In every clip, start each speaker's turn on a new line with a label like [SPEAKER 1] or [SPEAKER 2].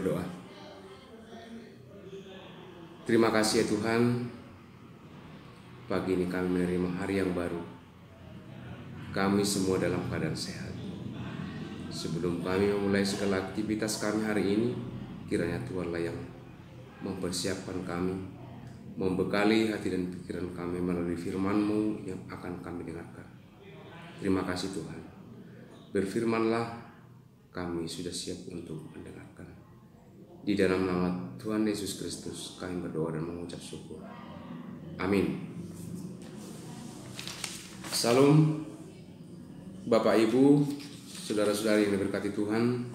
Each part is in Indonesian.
[SPEAKER 1] berdoa. Terima kasih ya Tuhan, pagi ini kami menerima hari yang baru. Kami semua dalam keadaan sehat. Sebelum kami memulai segala aktivitas kami hari ini, kiranya Tuhanlah yang mempersiapkan kami, membekali hati dan pikiran kami melalui firman-Mu yang akan kami dengarkan. Terima kasih Tuhan. Berfirmanlah, kami sudah siap untuk mendengarkan. Di dalam nama Tuhan Yesus Kristus kami berdoa dan mengucap syukur. Amin. Salam Bapak Ibu, saudara-saudari yang diberkati Tuhan.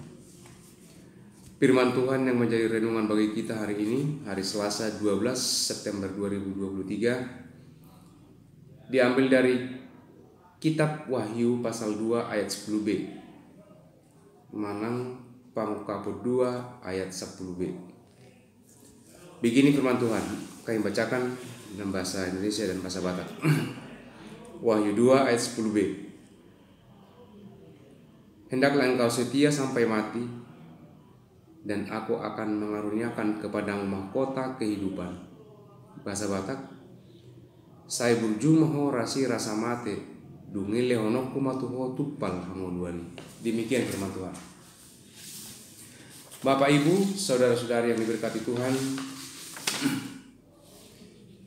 [SPEAKER 1] Firman Tuhan yang menjadi renungan bagi kita hari ini, hari Selasa 12 September 2023, diambil dari Kitab Wahyu pasal 2 ayat 10b. Manang Pangkaput 2 ayat 10b. Begini firman Tuhan, kami bacakan dalam bahasa Indonesia dan bahasa Batak. Wahyu 2 ayat 10b. Hendaklah engkau setia sampai mati, dan aku akan mengaruniakan kepadamu mahkota kehidupan. Bahasa Batak, saya berjumaho rasi rasa mate, dungile honok kumatuho tupal hamoduani. Demikian firman Tuhan. Bapak Ibu, saudara-saudari yang diberkati Tuhan,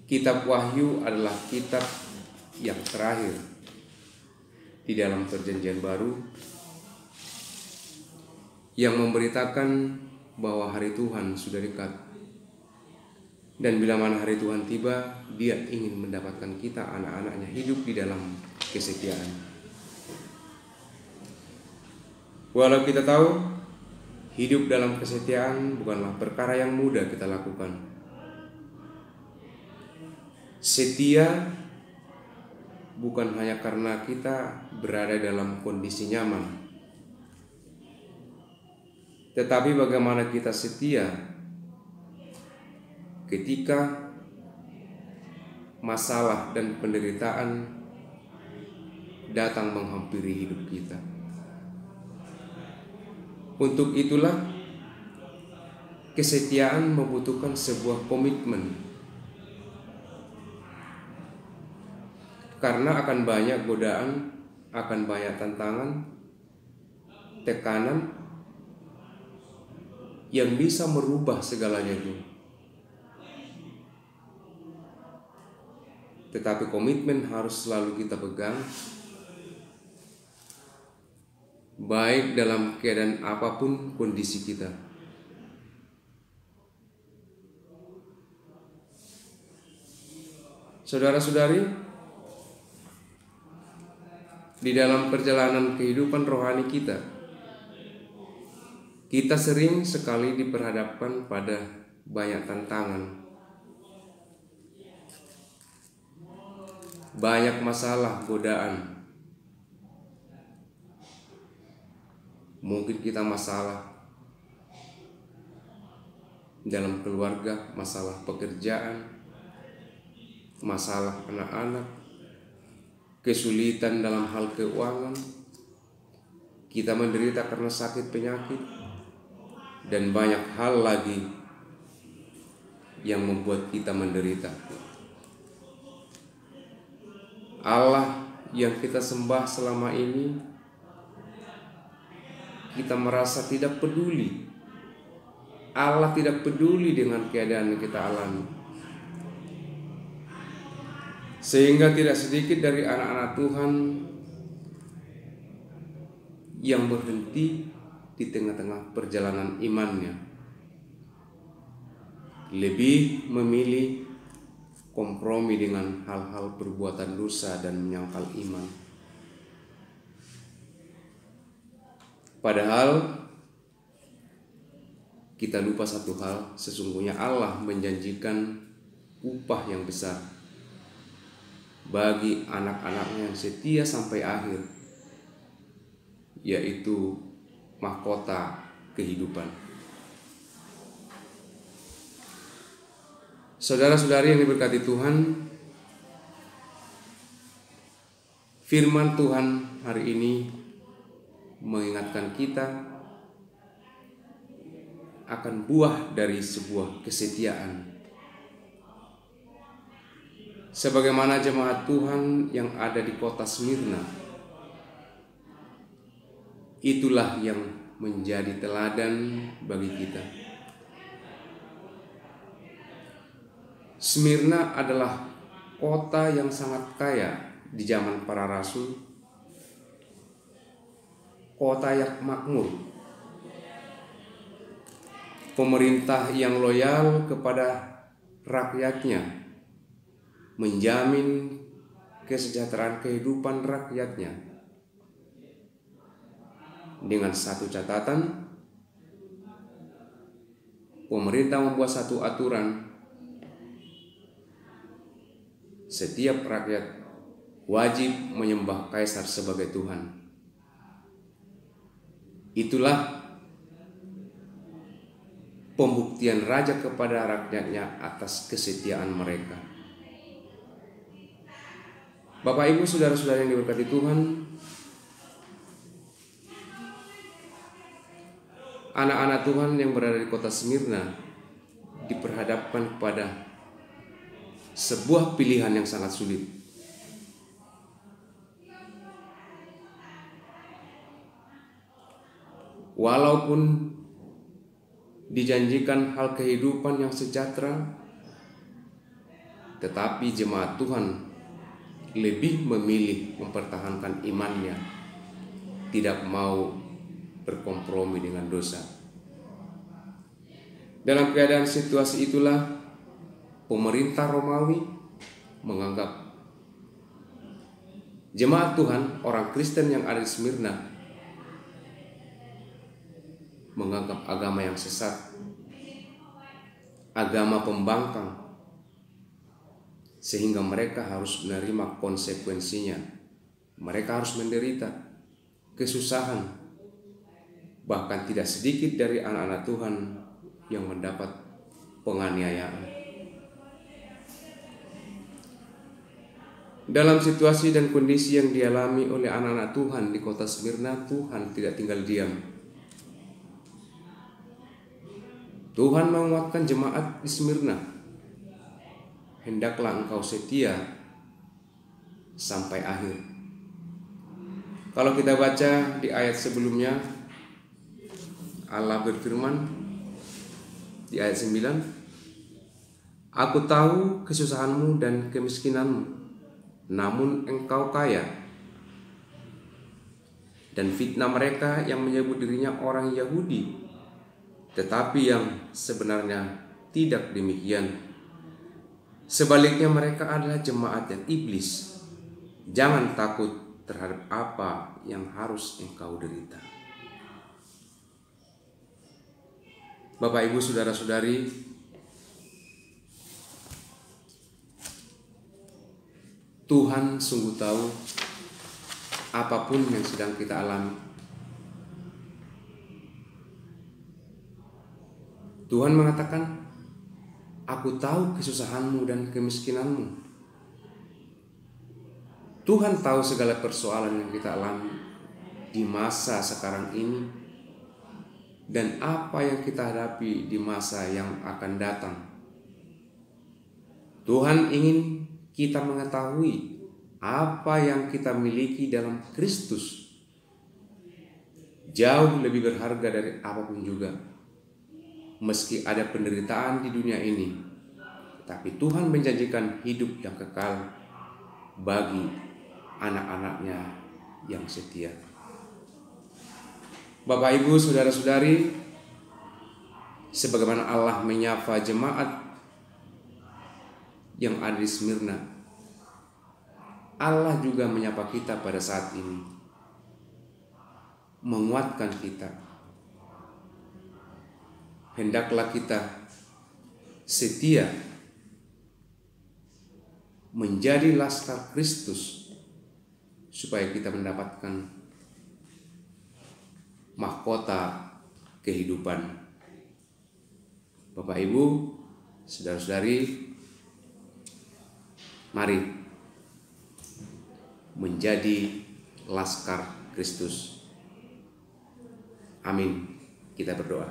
[SPEAKER 1] Kitab Wahyu adalah kitab yang terakhir di dalam Perjanjian Baru yang memberitakan bahwa hari Tuhan sudah dekat. Dan bila mana hari Tuhan tiba, Dia ingin mendapatkan kita anak-anaknya hidup di dalam kesetiaan. Walau kita tahu hidup dalam kesetiaan bukanlah perkara yang mudah kita lakukan. Setia bukan hanya karena kita berada dalam kondisi nyaman, tetapi bagaimana kita setia ketika masalah dan penderitaan datang menghampiri hidup kita. Untuk itulah kesetiaan membutuhkan sebuah komitmen, karena akan banyak godaan, akan banyak tantangan, tekanan yang bisa merubah segalanya itu. Tetapi komitmen harus selalu kita pegang, baik dalam keadaan apapun kondisi kita. Saudara-saudari, di dalam perjalanan kehidupan rohani kita sering sekali diperhadapkan pada banyak tantangan, banyak masalah, godaan. Mungkin kita masalah dalam keluarga, masalah pekerjaan, masalah anak-anak, kesulitan dalam hal keuangan. Kita menderita karena sakit penyakit, dan banyak hal lagi yang membuat kita menderita. Allah yang kita sembah selama ini, kita merasa tidak peduli. Allah tidak peduli dengan keadaan yang kita alami. Sehingga tidak sedikit dari anak-anak Tuhan yang berhenti di tengah-tengah perjalanan imannya, lebih memilih kompromi dengan hal-hal perbuatan dosa dan menyangkal iman. Padahal kita lupa satu hal, sesungguhnya Allah menjanjikan upah yang besar bagi anak-anaknya yang setia sampai akhir, yaitu mahkota kehidupan. Saudara-saudari yang diberkati Tuhan, firman Tuhan hari ini mengingatkan kita akan buah dari sebuah kesetiaan. Sebagaimana jemaat Tuhan yang ada di kota Smyrna, itulah yang menjadi teladan bagi kita. Smyrna adalah kota yang sangat kaya di zaman para rasul, kota yang makmur, pemerintah yang loyal kepada rakyatnya, menjamin kesejahteraan kehidupan rakyatnya. Dengan satu catatan, pemerintah membuat satu aturan, setiap rakyat wajib menyembah kaisar sebagai Tuhan. Itulah pembuktian raja kepada rakyatnya atas kesetiaan mereka. Bapak Ibu saudara-saudara yang diberkati Tuhan, anak-anak Tuhan yang berada di kota Smyrna diperhadapkan pada sebuah pilihan yang sangat sulit. Walaupun dijanjikan hal kehidupan yang sejahtera, tetapi jemaat Tuhan lebih memilih mempertahankan imannya, tidak mau berkompromi dengan dosa. Dalam keadaan situasi itulah, pemerintah Romawi menganggap jemaat Tuhan, orang Kristen yang ada di Smyrna, menganggap agama yang sesat, agama pembangkang, sehingga mereka harus menerima konsekuensinya. Mereka harus menderita kesusahan. Bahkan tidak sedikit dari anak-anak Tuhan yang mendapat penganiayaan. Dalam situasi dan kondisi yang dialami oleh anak-anak Tuhan di kota Smyrna, Tuhan tidak tinggal diam. Tuhan menguatkan jemaat di Smyrna. Hendaklah engkau setia sampai akhir. Kalau kita baca di ayat sebelumnya, Allah berfirman di ayat 9, Aku tahu kesusahanmu dan kemiskinanmu, namun engkau kaya. Dan fitnah mereka yang menyebut dirinya orang Yahudi, tetapi yang sebenarnya tidak demikian. Sebaliknya mereka adalah jemaat yang iblis. Jangan takut terhadap apa yang harus engkau derita. Bapak, Ibu, saudara-saudari, Tuhan sungguh tahu apapun yang sedang kita alami. Tuhan mengatakan, Aku tahu kesusahanmu dan kemiskinanmu. Tuhan tahu segala persoalan yang kita alami di masa sekarang ini dan apa yang kita hadapi di masa yang akan datang. Tuhan ingin kita mengetahui apa yang kita miliki dalam Kristus jauh lebih berharga dari apapun juga. Meski ada penderitaan di dunia ini, tapi Tuhan menjanjikan hidup yang kekal bagi anak-anaknya yang setia. Bapak, Ibu, saudara-saudari, sebagaimana Allah menyapa jemaat yang ada di Smyrna, Allah juga menyapa kita pada saat ini, menguatkan kita. Hendaklah kita setia menjadi laskar Kristus supaya kita mendapatkan mahkota kehidupan. Bapak, Ibu, saudara-saudari, mari menjadi laskar Kristus. Amin. Kita berdoa.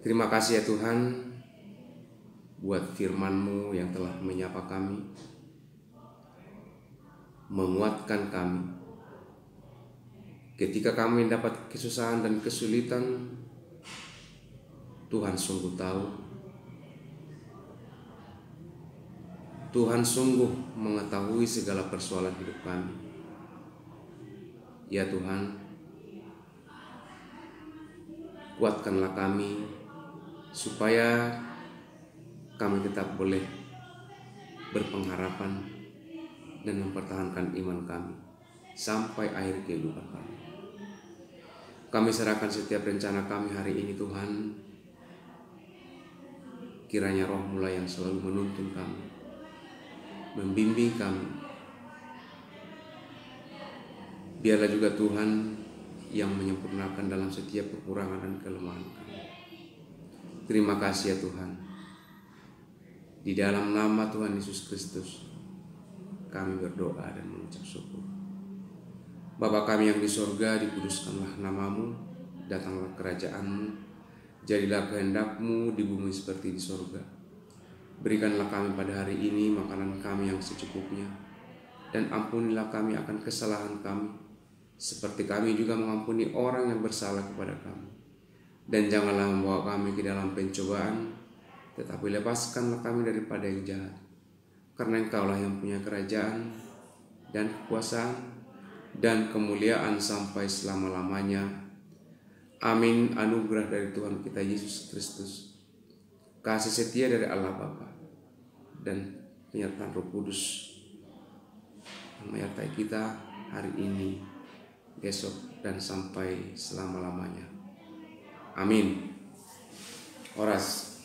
[SPEAKER 1] Terima kasih ya Tuhan buat firman-Mu yang telah menyapa kami, menguatkan kami. Ketika kami dapat kesusahan dan kesulitan, Tuhan sungguh tahu. Tuhan sungguh mengetahui segala persoalan hidup kami. Ya Tuhan, kuatkanlah kami supaya kami tetap boleh berpengharapan dan mempertahankan iman kami sampai akhir kehidupan kami. Kami serahkan setiap rencana kami hari ini Tuhan. Kiranya Roh-Mu yang selalu menuntun kami, membimbing kami. Biarlah juga Tuhan yang menyempurnakan dalam setiap kekurangan dan kelemahan kami. Terima kasih ya Tuhan. Di dalam nama Tuhan Yesus Kristus kami berdoa dan mengucap syukur. Bapa kami yang di sorga, dikuduskanlah nama-Mu, datanglah kerajaan-Mu, jadilah kehendak-Mu di bumi seperti di sorga. Berikanlah kami pada hari ini makanan kami yang secukupnya, dan ampunilah kami akan kesalahan kami, seperti kami juga mengampuni orang yang bersalah kepada kami. Dan janganlah membawa kami ke dalam pencobaan, tetapi lepaskanlah kami daripada yang jahat. Karena Engkaulah yang punya kerajaan dan kekuasaan dan kemuliaan sampai selama-lamanya. Amin. Anugerah dari Tuhan kita Yesus Kristus, kasih setia dari Allah Bapa, dan penyertaan Roh Kudus yang menyertai kita hari ini, besok, dan sampai selama-lamanya. Amin. Oras.